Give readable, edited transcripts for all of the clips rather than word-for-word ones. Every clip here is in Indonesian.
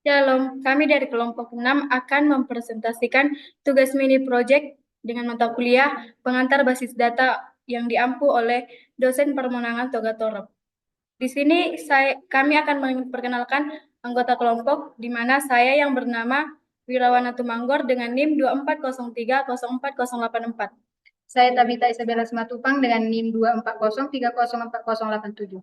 Shalom, kami dari kelompok 6 akan mempresentasikan tugas mini project dengan mata kuliah pengantar basis data yang diampu oleh dosen permohonan Toga Torep. Di sini kami akan memperkenalkan anggota kelompok di mana saya yang bernama Wirawana Tumanggor dengan NIM 2403048084. Saya Tabita Isabella Simatupang dengan NIM 240304087.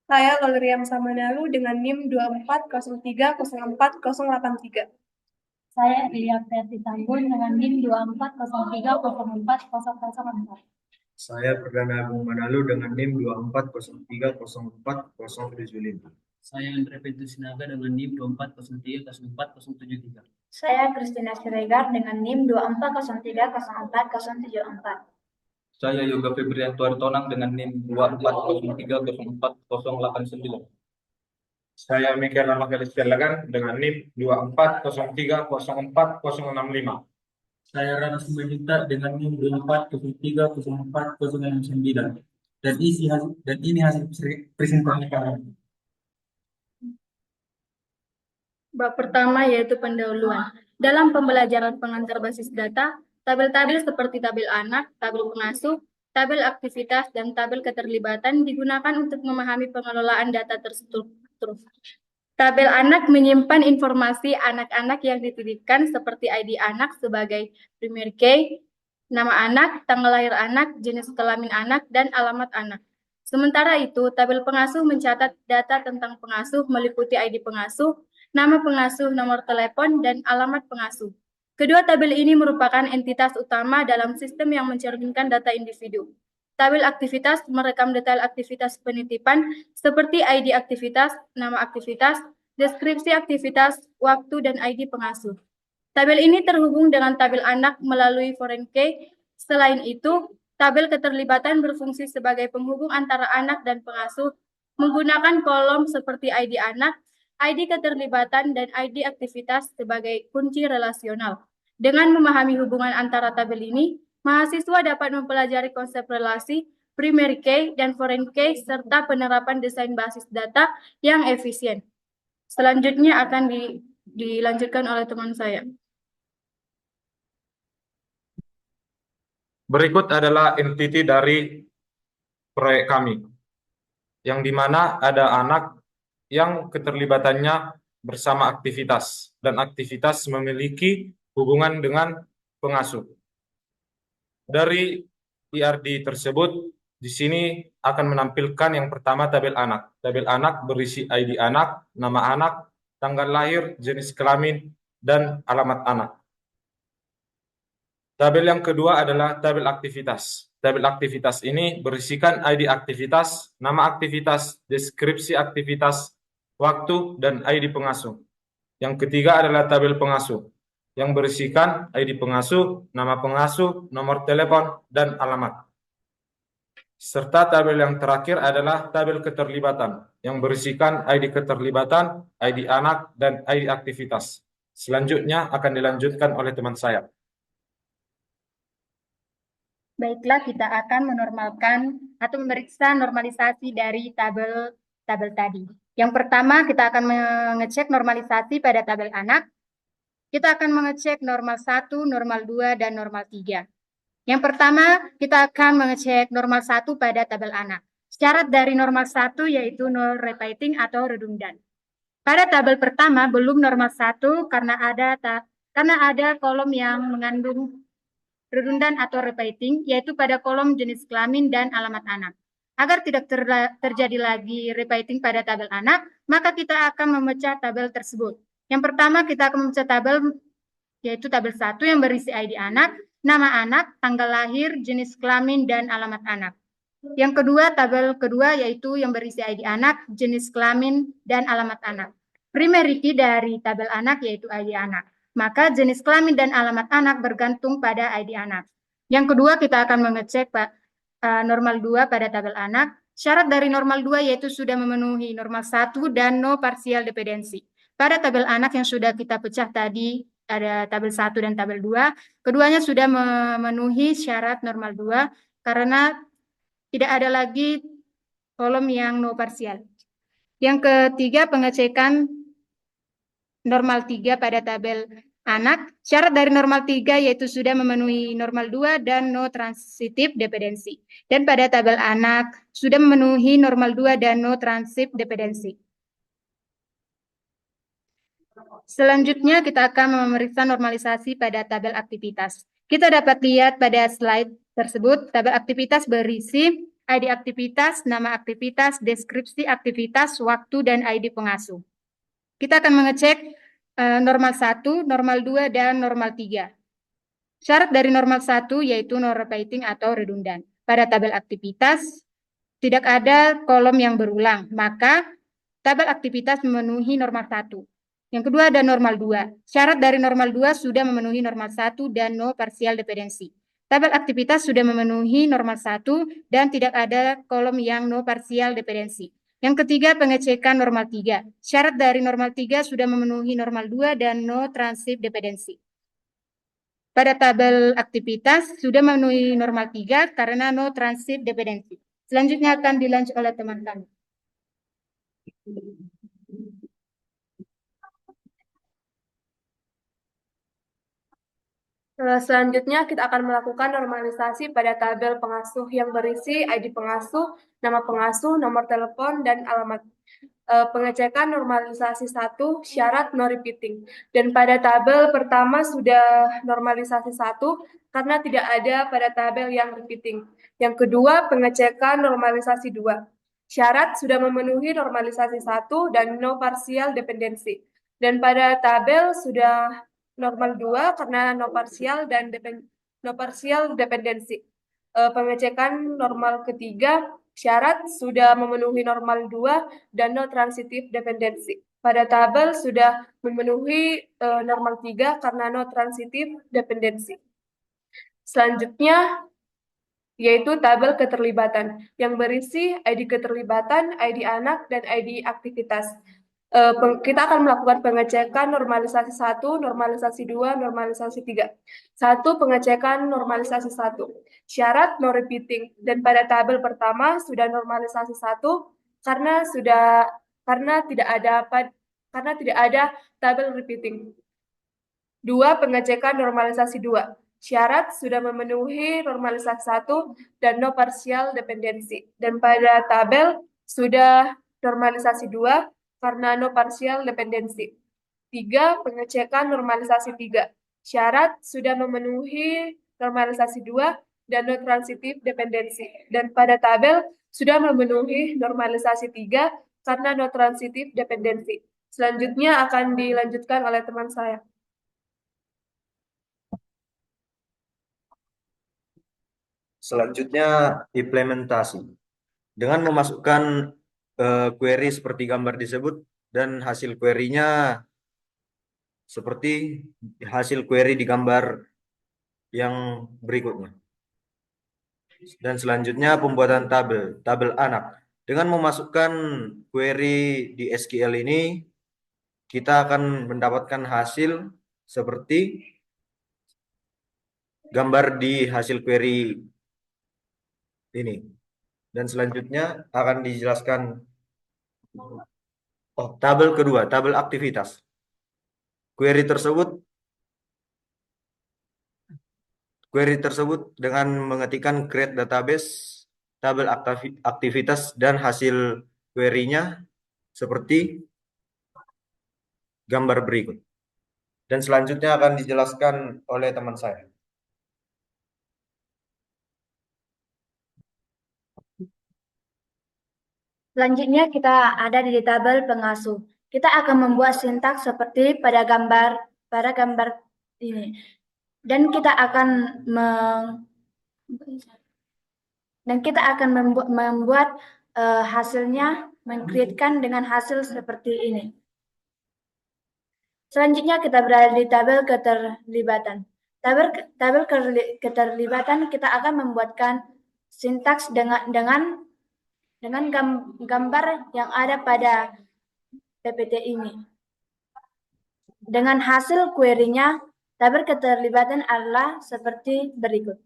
Saya Lolriam Samanalu dengan NIM 2403048083. Saya Elia Ferdi Tambun dengan NIM 2403040004. Saya Perdana Agung Manalu dengan NIM 2403040075. Saya Andre Petrus Sinaga dengan NIM 2403040073. Saya Kristina Siregar dengan NIM 2403040074. Saya Yoga Febrianto Artonang dengan NIM 2403040089. Saya Mikael Ramagelis Lagan dengan NIM 2403040065. Saya Rana Simanjuntak dengan NIM 2403040069. Dan ini hasil presentasi kami. Bab pertama yaitu pendahuluan. Dalam pembelajaran pengantar basis data, tabel-tabel seperti tabel anak, tabel pengasuh, tabel aktivitas, dan tabel keterlibatan digunakan untuk memahami pengelolaan data terstruktur. Tabel anak menyimpan informasi anak-anak yang dititipkan seperti ID anak sebagai primary key, nama anak, tanggal lahir anak, jenis kelamin anak, dan alamat anak. Sementara itu, tabel pengasuh mencatat data tentang pengasuh meliputi ID pengasuh, nama pengasuh, nomor telepon, dan alamat pengasuh. Kedua tabel ini merupakan entitas utama dalam sistem yang mencerminkan data individu. Tabel aktivitas merekam detail aktivitas penitipan seperti ID aktivitas, nama aktivitas, deskripsi aktivitas, waktu, dan ID pengasuh. Tabel ini terhubung dengan tabel anak melalui foreign key. Selain itu, tabel keterlibatan berfungsi sebagai penghubung antara anak dan pengasuh menggunakan kolom seperti ID anak, ID keterlibatan, dan ID aktivitas sebagai kunci relasional. Dengan memahami hubungan antara tabel ini, mahasiswa dapat mempelajari konsep relasi, primary key, dan foreign key, serta penerapan desain basis data yang efisien. Selanjutnya akan dilanjutkan oleh teman saya. Berikut adalah entiti dari proyek kami, yang dimana ada anak yang keterlibatannya bersama aktivitas, dan aktivitas memiliki hubungan dengan pengasuh. Dari IRD tersebut, di sini akan menampilkan yang pertama tabel anak. Tabel anak berisi ID anak, nama anak, tanggal lahir, jenis kelamin, dan alamat anak. Tabel yang kedua adalah tabel aktivitas. Tabel aktivitas ini berisikan ID aktivitas, nama aktivitas, deskripsi aktivitas, waktu, dan ID pengasuh. Yang ketiga adalah tabel pengasuh, yang berisikan ID pengasuh, nama pengasuh, nomor telepon, dan alamat. Serta tabel yang terakhir adalah tabel keterlibatan, yang berisikan ID keterlibatan, ID anak, dan ID aktivitas. Selanjutnya akan dilanjutkan oleh teman saya. Baiklah, kita akan menormalkan atau memeriksa normalisasi dari tabel tadi. Yang pertama, kita akan mengecek normalisasi pada tabel anak. Kita akan mengecek normal 1, normal 2, dan normal 3. Yang pertama, kita akan mengecek normal 1 pada tabel anak. Syarat dari normal 1 yaitu no repeating atau redundan. Pada tabel pertama, belum normal 1 karena ada kolom yang mengandung redundan atau repeating, yaitu pada kolom jenis kelamin dan alamat anak. Agar tidak terjadi lagi repeating pada tabel anak, maka kita akan memecah tabel tersebut. Yang pertama, kita akan memecah tabel, yaitu tabel 1 yang berisi ID anak, nama anak, tanggal lahir, jenis kelamin, dan alamat anak. Yang kedua, tabel kedua yaitu yang berisi ID anak, jenis kelamin, dan alamat anak. Primary key dari tabel anak yaitu ID anak. Maka jenis kelamin dan alamat anak bergantung pada ID anak. Yang kedua, kita akan mengecek normal 2 pada tabel anak. Syarat dari normal 2 yaitu sudah memenuhi normal 1 dan no partial dependency. Pada tabel anak yang sudah kita pecah tadi, ada tabel 1 dan tabel 2, keduanya sudah memenuhi syarat normal 2 karena tidak ada lagi kolom yang no partial. Yang ketiga, pengecekan normal 3 pada tabel anak. Syarat dari normal 3 yaitu sudah memenuhi normal 2 dan no transitive dependency. Dan pada tabel anak sudah memenuhi normal 2 dan no transitive dependency. Selanjutnya kita akan memeriksa normalisasi pada tabel aktivitas. Kita dapat lihat pada slide tersebut, tabel aktivitas berisi ID aktivitas, nama aktivitas, deskripsi aktivitas, waktu, dan ID pengasuh. Kita akan mengecek normal 1, normal 2, dan normal 3. Syarat dari normal 1 yaitu no repeating atau redundan. Pada tabel aktivitas tidak ada kolom yang berulang, maka tabel aktivitas memenuhi normal 1. Yang kedua ada normal 2. Syarat dari normal 2 sudah memenuhi normal 1 dan no partial dependency. Tabel aktivitas sudah memenuhi normal 1 dan tidak ada kolom yang no partial dependency. Yang ketiga pengecekan normal 3. Syarat dari normal 3 sudah memenuhi normal 2 dan no transitive dependency. Pada tabel aktivitas sudah memenuhi normal 3 karena no transitive dependency. Selanjutnya akan dilanjut oleh teman kami. Selanjutnya kita akan melakukan normalisasi pada tabel pengasuh yang berisi ID pengasuh, nama pengasuh, nomor telepon, dan alamat. Pengecekan normalisasi 1, syarat no repeating. Dan pada tabel pertama sudah normalisasi 1 karena tidak ada pada tabel yang repeating. Yang kedua, pengecekan normalisasi 2. Syarat sudah memenuhi normalisasi 1 dan no partial dependency. Dan pada tabel sudah normal 2 karena no partial dan no partial dependency. Pengecekan normal ketiga, syarat sudah memenuhi normal 2 dan no transitive dependency. Pada tabel sudah memenuhi normal 3 karena no transitive dependency. Selanjutnya yaitu tabel keterlibatan yang berisi ID keterlibatan, ID anak, dan ID aktivitas. Kita akan melakukan pengecekan normalisasi 1, normalisasi 2, normalisasi 3. 1. Pengecekan normalisasi 1. Syarat no repeating. Dan pada tabel pertama sudah normalisasi 1 karena tidak ada tabel repeating. 2. Pengecekan normalisasi 2. Syarat sudah memenuhi normalisasi 1 dan no partial dependency. Dan pada tabel sudah normalisasi 2 karena no partial dependency. 3. Pengecekan normalisasi 3. Syarat sudah memenuhi normalisasi 2 dan no transitive dependency. Dan pada tabel sudah memenuhi normalisasi 3 karena no transitive dependency. Selanjutnya akan dilanjutkan oleh teman saya. Selanjutnya implementasi. Dengan memasukkan query seperti gambar disebut dan hasil query-nya seperti hasil query di gambar yang berikutnya. Dan selanjutnya pembuatan tabel anak. Dengan memasukkan query di SQL ini, kita akan mendapatkan hasil seperti gambar di hasil query ini. Dan selanjutnya akan dijelaskan tabel kedua, tabel aktivitas. Query tersebut dengan mengetikkan create database, tabel aktivitas dan hasil query-nya seperti gambar berikut. Dan selanjutnya akan dijelaskan oleh teman saya. Selanjutnya kita ada di tabel pengasuh. Kita akan membuat sintaks seperti pada gambar ini. Dan kita akan membuat hasilnya, mengcreatekan dengan hasil seperti ini. Selanjutnya kita berada di tabel keterlibatan. Tabel keterlibatan kita akan membuatkan sintaks dengan gambar yang ada pada PPT ini. Dengan hasil query-nya, tabel keterlibatan adalah seperti berikut.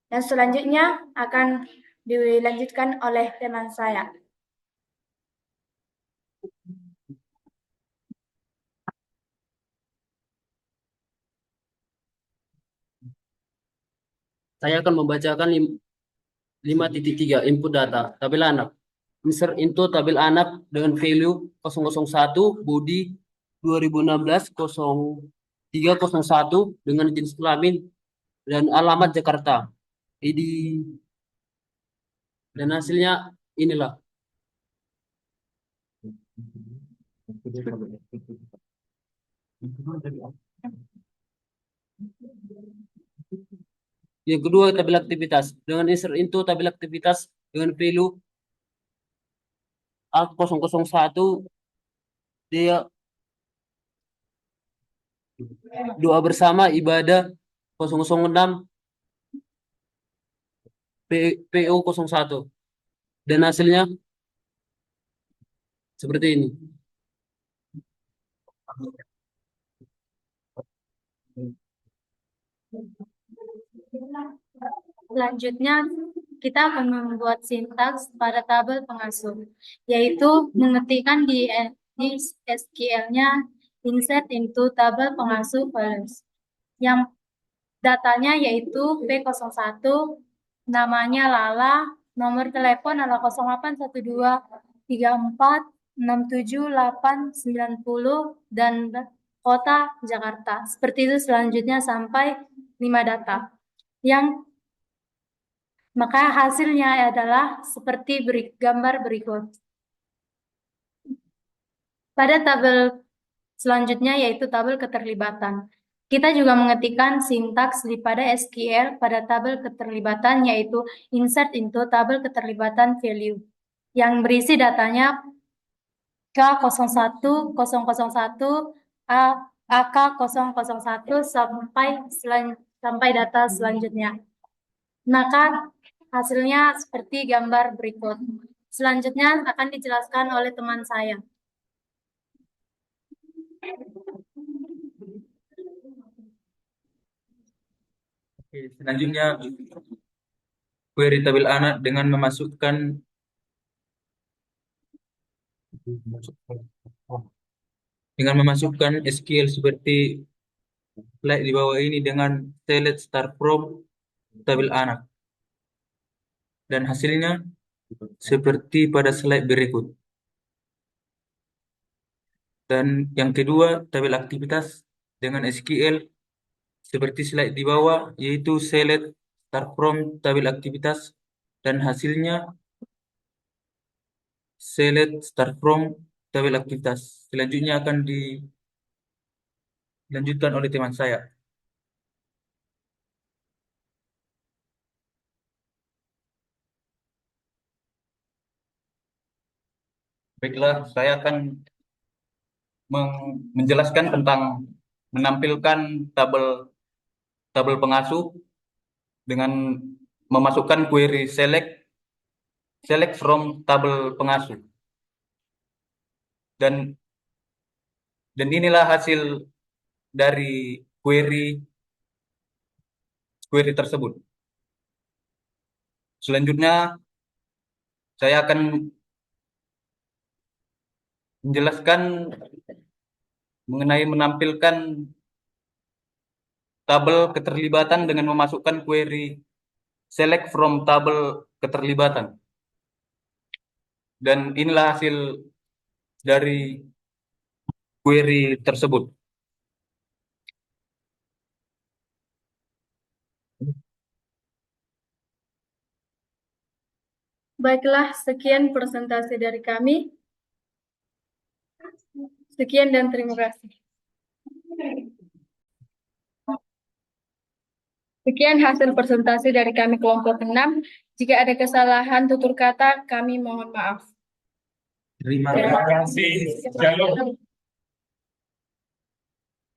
Dan selanjutnya akan dilanjutkan oleh teman saya. Saya akan membacakan 5.3 input data tabel anak. Insert into tabel anak dengan value 001 body 2016 0301 dengan jenis kelamin dan alamat Jakarta. ID dan hasilnya inilah. Yang kedua, tabel aktivitas. Dengan insert into tabel aktivitas dengan value A001 dia doa bersama ibadah 006 PO 01 dan hasilnya seperti ini. Selanjutnya, kita akan membuat sintaks pada tabel pengasuh, yaitu mengetikkan di SQL-nya insert into tabel pengasuh values, yang datanya yaitu P01, namanya Lala, nomor telepon adalah 081234678990 dan kota Jakarta. Seperti itu selanjutnya sampai 5 data. Maka hasilnya adalah seperti gambar berikut. Pada tabel selanjutnya yaitu tabel keterlibatan. Kita juga mengetikkan sintaks pada SQL pada tabel keterlibatan yaitu insert into tabel keterlibatan value yang berisi datanya K01001 AK001 sampai data selanjutnya. Maka hasilnya seperti gambar berikut. Selanjutnya akan dijelaskan oleh teman saya. Oke, selanjutnya query tabel anak dengan memasukkan SQL seperti slide di bawah ini dengan select start from tabel anak dan hasilnya seperti pada slide berikut. Dan yang kedua, tabel aktivitas dengan SQL seperti slide di bawah, yaitu select start from tabel aktivitas dan hasilnya select start from tabel aktivitas. Selanjutnya akan dilanjutkan oleh teman saya. Baiklah, saya akan menjelaskan tentang menampilkan tabel pengasuh dengan memasukkan query select from tabel pengasuh. Dan inilah hasil dari query tersebut. Selanjutnya saya akan menjelaskan mengenai menampilkan tabel keterlibatan dengan memasukkan query select from tabel keterlibatan. Dan inilah hasil dari query tersebut. Baiklah, sekian presentasi dari kami. Sekian dan terima kasih. Sekian hasil presentasi dari kami kelompok 6. Jika ada kesalahan tutur kata, kami mohon maaf. Terima Terima kasih. Shalom.